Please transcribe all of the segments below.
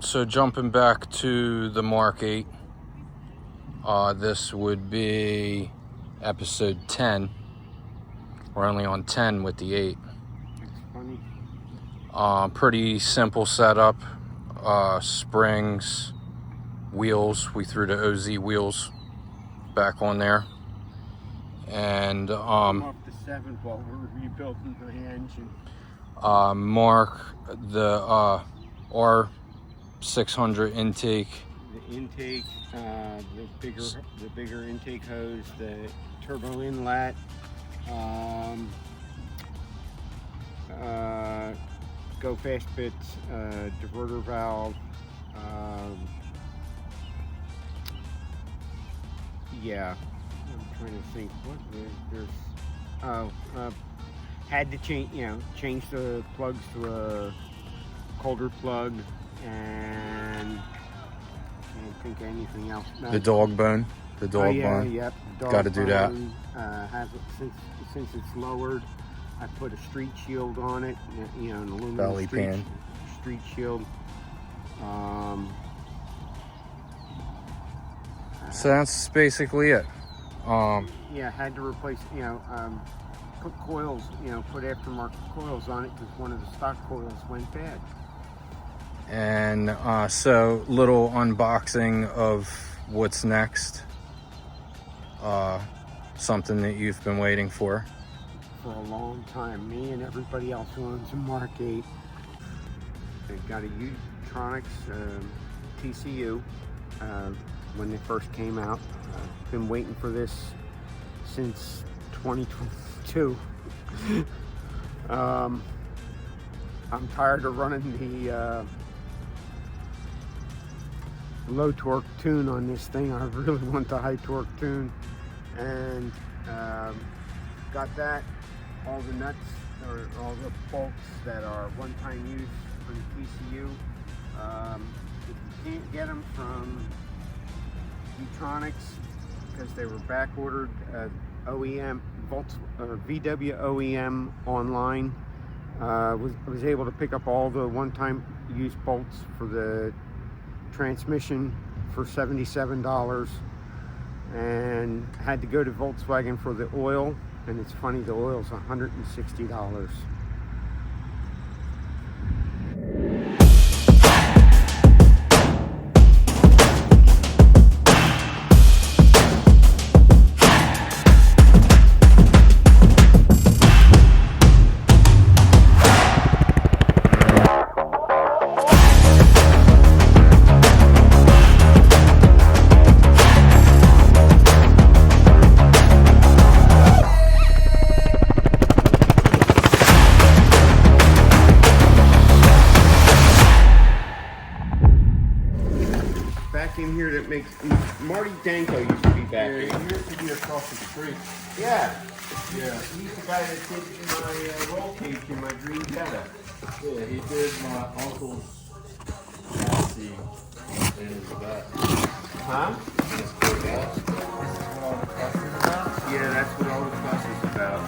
So jumping back to the Mark 8, this would be episode 10. We're only on 10 with the 8. That's funny. Pretty simple setup. Springs, wheels. We threw the OZ wheels back on there. And I'm off the 7 while we're rebuilding the engine. Mark the R600 intake. The intake, the bigger intake hose, the turbo inlet, go fast bits, diverter valve. Yeah, I'm trying to think. What there's had to change the plugs to a colder plug, and I don't think anything else. No. The dog bone. The dog bone. Yep. Got to do that. Has it since it's lowered. I put a street shield on it. An aluminum belly pan. Street shield. So that's basically it. Yeah, had to replace. Put coils. Put aftermarket coils on it because one of the stock coils went bad. And so little unboxing of what's next. Something that you've been waiting for a long time. Me and everybody else who owns a Mark 8. They've got a Unitronics TCU when they first came out. Been waiting for this since 2022. I'm tired of running the low torque tune on this thing. I really want the high torque tune, and got that. All the nuts or all the bolts that are one-time use for the TCU. If you can't get them from Unitronics because they were back ordered, OEM bolts or VW OEM online, was able to pick up all the one-time use bolts for the transmission for $77, and had to go to Volkswagen for the oil, and it's funny, the oil's $160. In here that makes Marty Danko used to be back here. He used to be across the street. Yeah. Yeah. He's the guy that did my roll cage in my green Jetta. Yeah, he did my uncle's chassis in his back. Huh? His back. This is what all the fuss is about? Yeah, that's what all the fuss is about.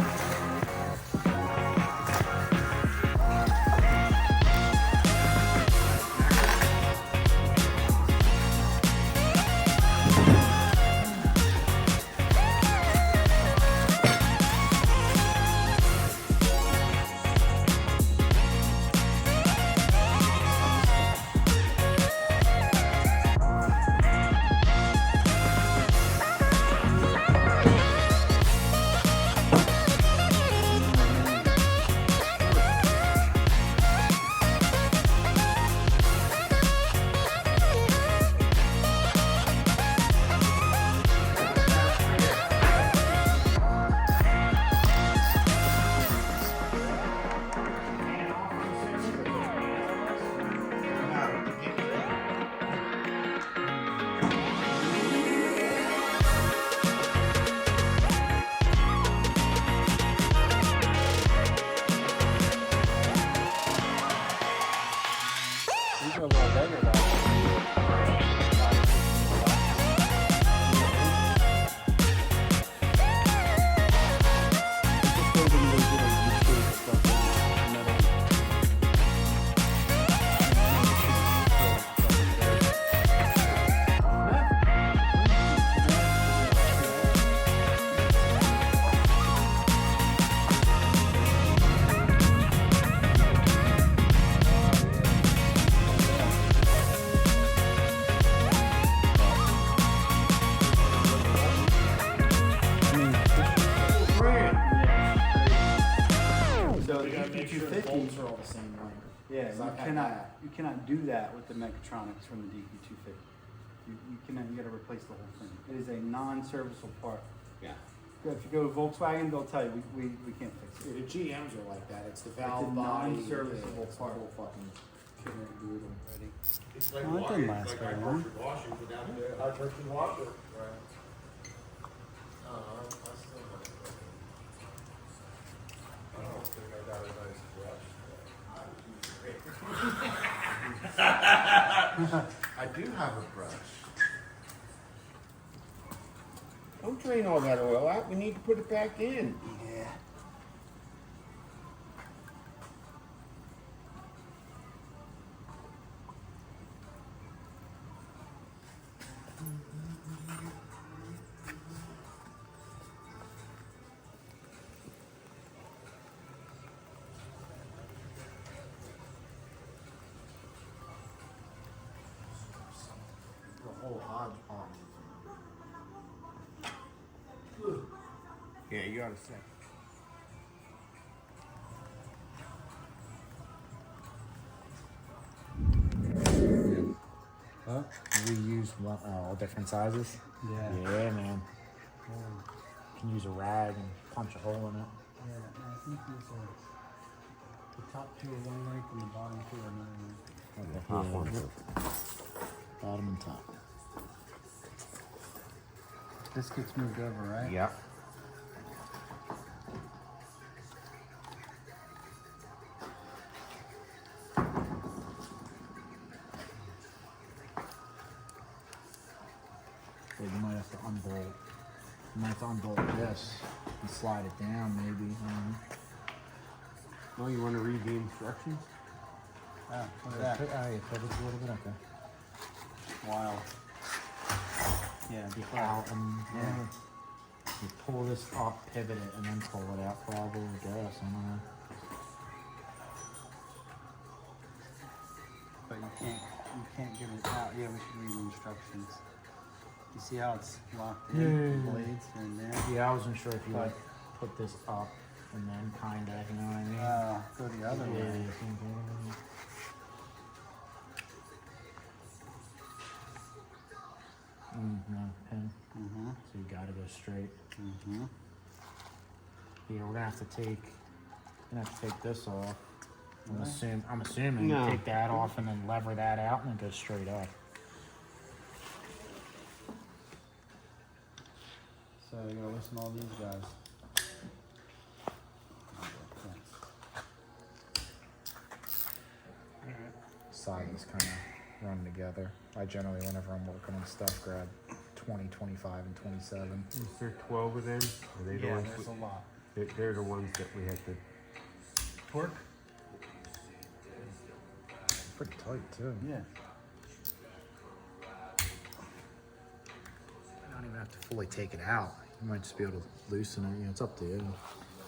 beams are all the same length. Yeah, So I've had you cannot do that with the Mechatronics from the DQ380. You cannot. You got to replace the whole thing. It is a non-serviceable part. Yeah. If you go to Volkswagen, they'll tell you we can't fix it. The GMs are like that. It's the It's valve a body. non-serviceable it's the part. whole fucking brutal. It's like Oh, it water, didn't it's last like very high long. pressure washing without the High pressure washer. Right. I still I don't think I got a nice brush. I do have a brush. Don't drain all that oil out. We need to put it back in. Yeah. The whole hodgepodge. Yeah, you gotta say. Huh? We use all different sizes. Yeah. Yeah, man. You can use a rag and punch a hole in it. Yeah, and I think these are the top two are one length and the bottom two are another length. Bottom and top. This gets moved over, right? Yep. So you might have to unbolt. You might have to unbolt this and slide it down, maybe. Oh, you want to read the instructions? Ah, look at that. Yeah, pivots a little bit. Okay. Wild. Yeah, You out and you pull this up, pivot it, and then pull it out. Probably, I guess. I don't know. but you can't get it out. Yeah, we should read the instructions. You see how it's locked in? The blades are in there. Yeah, I wasn't sure if you like put this up and then kind of, you know what I mean? Go the other way. Same thing. No, pin. Mm-hmm. So you gotta go straight. Mm-hmm. Yeah, we're gonna have to take this off. Really? I'm assuming No. take that off and then lever that out and then go straight up. So you gotta listen to all these guys. Sides kind of run together. I generally, whenever I'm working on stuff, grab 20, 25, and 27. Is there 12 of them? Are they the Yeah, ones there's a lot. they're the ones that we had to Torque? Pretty tight too. Yeah. You don't even have to fully take it out. You might just be able to loosen it. You know, it's up to you.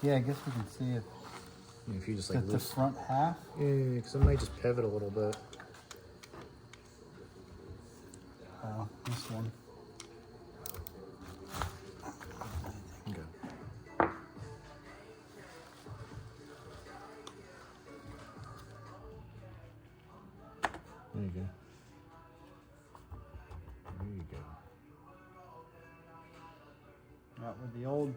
Yeah, I guess we can see it. I mean, if you just like The loosen. front half. Yeah, because it might just pivot a little bit. This one. Okay. There you go. There you go. Right with the old.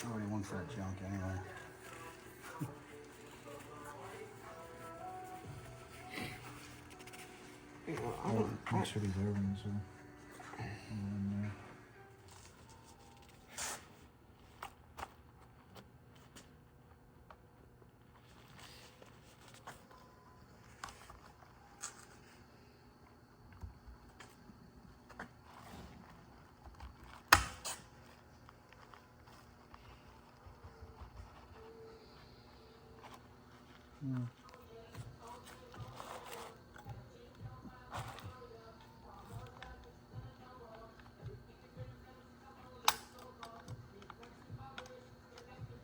Nobody wants that junk anyway. Make sure these other ones are in there.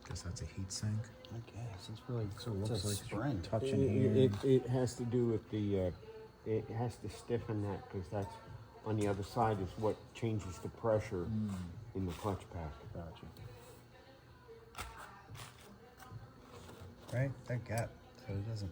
Guess that's a heat sink. I guess it's really So it it's looks a like spring. touching here. It has to do with the, it has to stiffen that because that's, on the other side is what changes the pressure in the clutch pack. Gotcha. right? That gap, so it doesn't.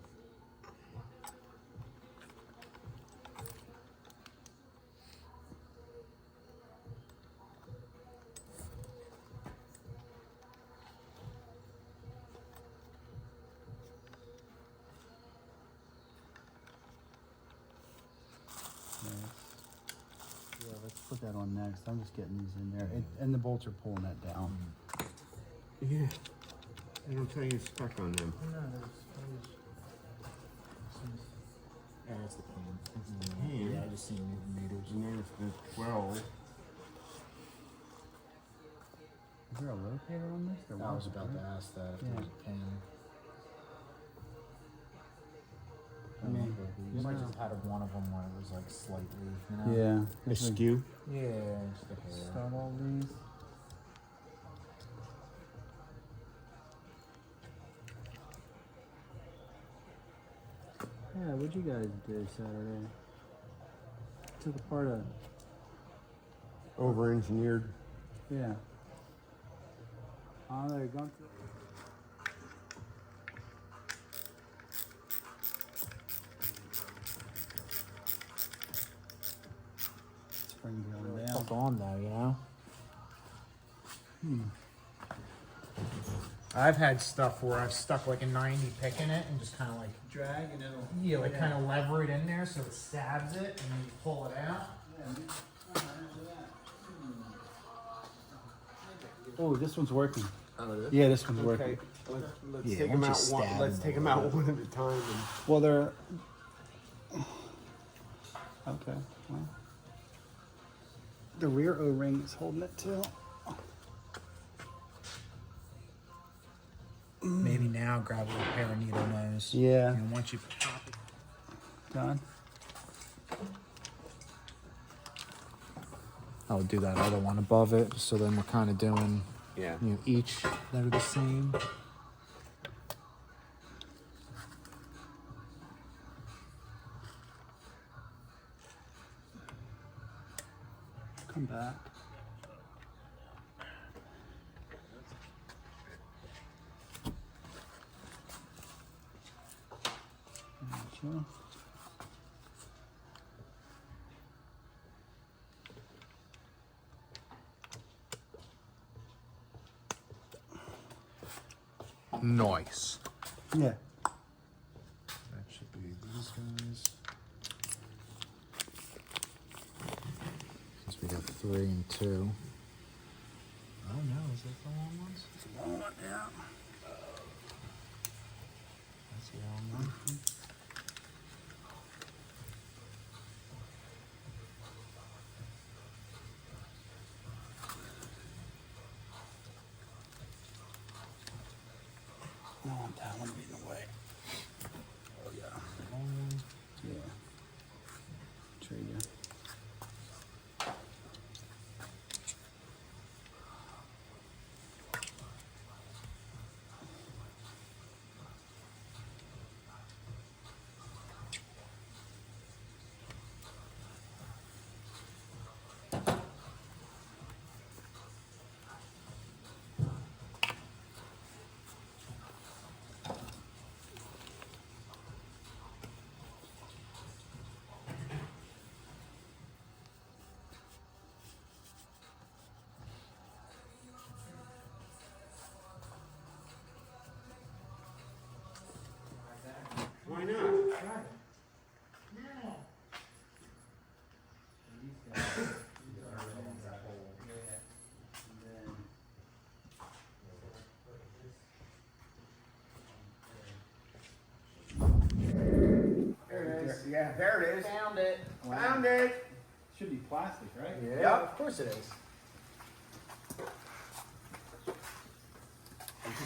Yeah, let's put that on next. I'm just getting these in there. And the bolts are pulling that down. Yeah. I don't tell you it's stuck on them. Yeah, that's the pan. Pan? Yeah, I just seen meters. And there's the 12. Is there a locator on this? There I was wasn't, about to right? ask that if Yeah. there's a pan. I mean, you might just had one of them where it was like slightly, you know? yeah. Askew. Yeah, just a hair. Start all these. Yeah, what'd you guys do Saturday? Took apart a... Over-engineered. Yeah. Oh, they're going through... Spring going down. Fuck on though, you know? Hmm. I've had stuff where I've stuck like a 90 pick in it and just kind of like Drag and it'll... yeah, like kind of lever it in there so it stabs it and then you pull it out. Oh, this one's working. Oh, it is? Yeah, this one's working. Let's Yeah, take once them you out stab one. Let's them take them out one at a time. And Well, they're... Okay, well... The rear O-ring is holding it too. Maybe now grab a little pair of needle nose. Yeah. And once you pop it, Done? I'll do that other one above it. So then we're kind of doing, yeah. you know, each that are the same. Come back. Gotcha. Nice. Yeah. That should be these guys. Since we got 3 and 2. Oh no, is that the long ones? Yeah. That's the long one. I don't want that one getting away. Oh yeah. Long one. Yeah. Trade you. Why not? There it is. Yeah, there it is. Found it. Found it. Should be plastic, right? Yeah, of course it is.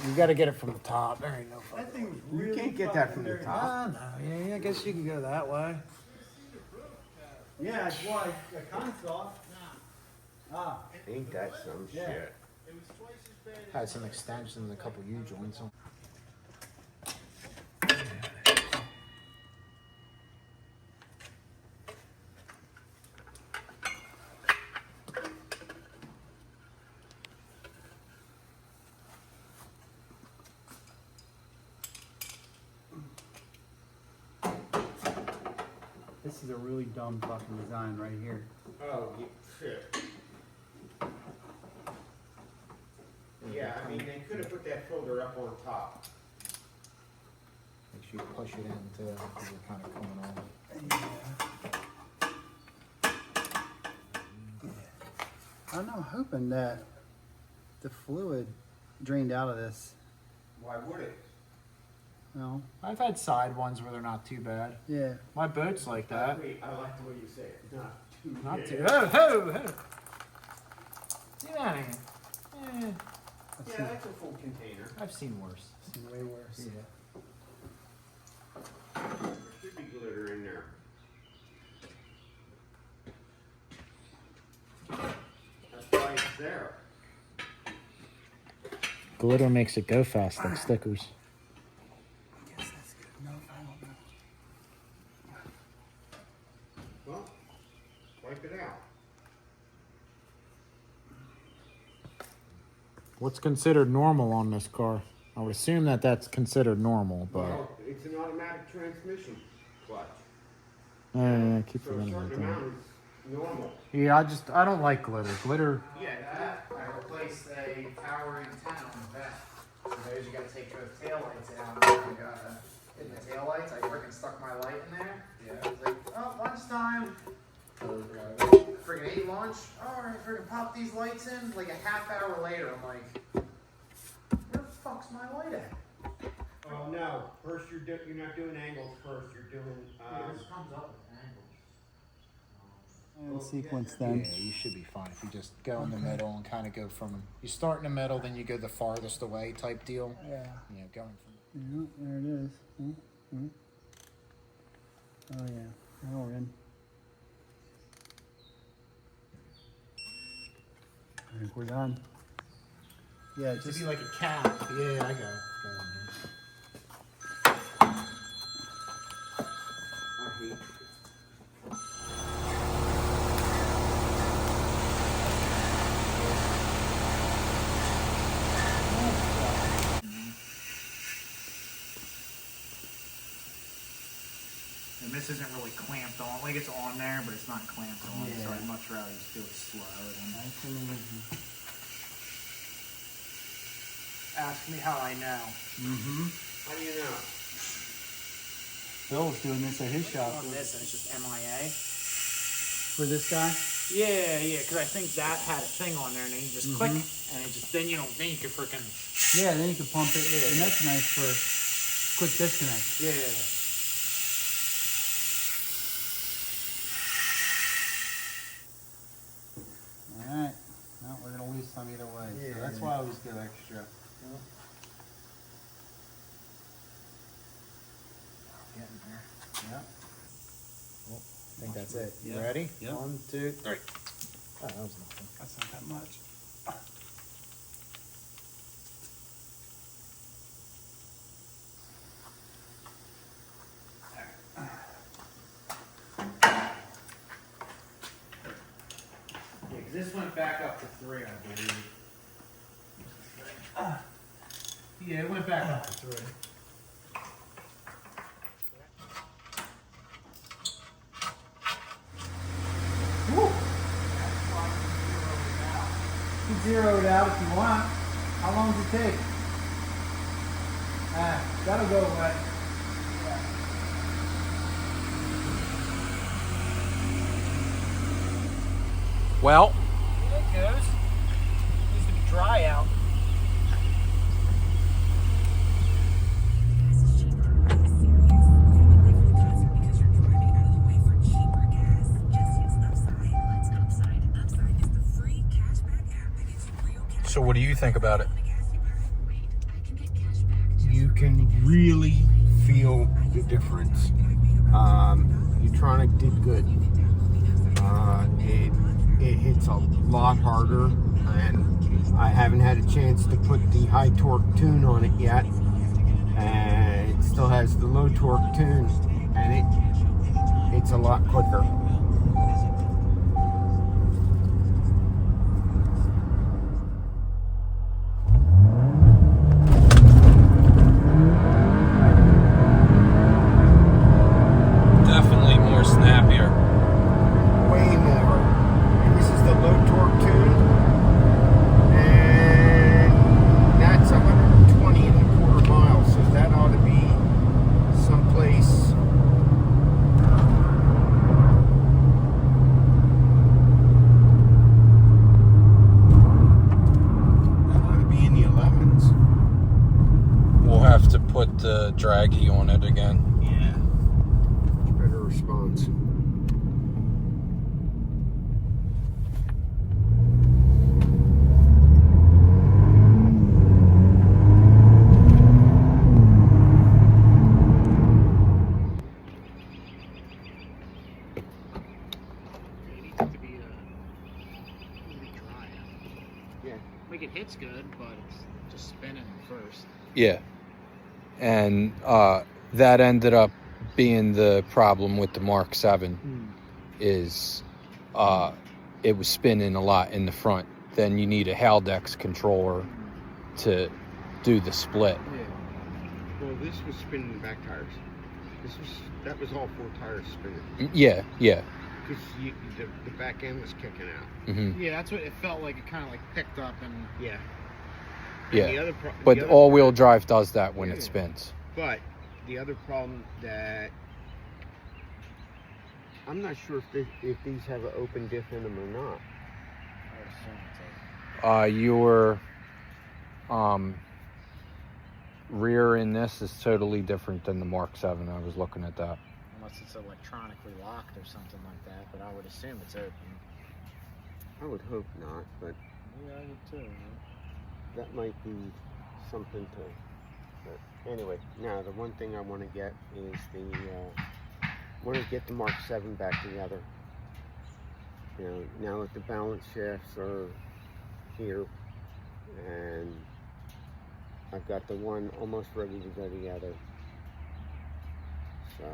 You got to get it from the top. There ain't no fun. That thing's You really can't get that from the fucking top. Ah, no. Yeah, I guess you can go that way. dirty. Yeah, that's why I kind of saw it. Ah, Ain't that some Yeah. shit? Had some extensions, a couple U-joints. this is a really dumb fucking design right here. Oh, shit. Yeah, I mean, they could have put that filter up on top. Make sure you push it in too, because you're kind of coming on. I don't know, I'm hoping that the fluid drained out of this. Why would it? No. I've had side ones where they're not too bad. Yeah. My boat's like that. Wait, I like the way you say it. Not too. Oh, ho, ho. Get out of here. Eh, Yeah, that's a full container. I've seen worse. Seen way worse. Yeah. There should be glitter in there. That's why it's there. Glitter makes it go fast like stickers. I guess that's good enough. I don't know. Well, wipe it out. What's considered normal on this car? I would assume that that's considered normal, but Well, it's an automatic transmission clutch. I keep So a forgetting certain about that. amount is normal. Yeah, I don't like glitter. Glitter. Yeah, that, I replaced a power antenna on the back. So those you gotta take both tail lights out. I got in the tail lights, I freaking stuck my light in there. Yeah. I was like, oh, lunchtime. Freaking ate lunch. Alright, freaking pop these lights in. Like a half hour later, I'm like, where the fuck's my light at? Oh, no. First, you're not doing angles first. You're doing, This comes up with angles. And sequence them. Yeah, you should be fine if you just go in the middle and kind of go from. You start in the middle, then you go the farthest away type deal. Yeah. Yeah, going from. Yeah, there it is. Oh yeah, now we're in. I think we're done. Yeah, To just be like a cap. Yeah, I got it. I hate And this isn't really clamped on. Like it's on there, but it's not clamped on. Yeah. So I'd much rather just do it slow than ask me how I know. How do you know? Bill's doing this at his shop On this, and it's just MIA. for this guy. Yeah, because I think that had a thing on there, and then you just click, and it just then you can freaking Yeah, then you can pump it, and that's nice for quick disconnect. yeah. All right. No, we're gonna lose some either way. So that's why I always go extra. Getting there. Yeah. I think that's it. You Yep. ready? Yep. 1, 2, 3. Oh, that was nothing. That's not that much. Yeah, 'cause this went back up to 3, I believe. Yeah, it went back up to 3. You can zero it out if you want. How long does it take? That'll go away. Well, There it goes. Needs to be dry out. so what do you think about it? You can really feel the difference. Unitronic did good. It hits a lot harder, and I haven't had a chance to put the high torque tune on it yet. And it still has the low torque tune, and it's a lot quicker. Definitely more snappy. the draggy on it again. Yeah. Much better response. Yeah. Like it hits good, but it's just spinning first. Yeah. And that ended up being the problem with the Mark 7 is it was spinning a lot in the front. Then you need a Haldex controller to do the split. Yeah. Well, this was spinning back tires. That was all 4 tires spinning. Yeah, yeah. Because the back end was kicking out. Mm-hmm. Yeah, that's what it felt like. It kind of like picked up and Yeah. Yeah. The other But the other all-wheel part- drive does that when Yeah. it spins. But the other problem that I'm not sure if these have an open diff in them or not. I would assume it's Your rear in this is totally different than the Mark 7. I was looking at that. unless it's electronically locked or something like that. But I would assume it's open. I would hope not, but Yeah, I would too. that might be something to. But anyway, now the one thing I want to get is want to get the Mark 7 back together. You know, now that the balance shafts are here, and I've got the one almost ready to go together. So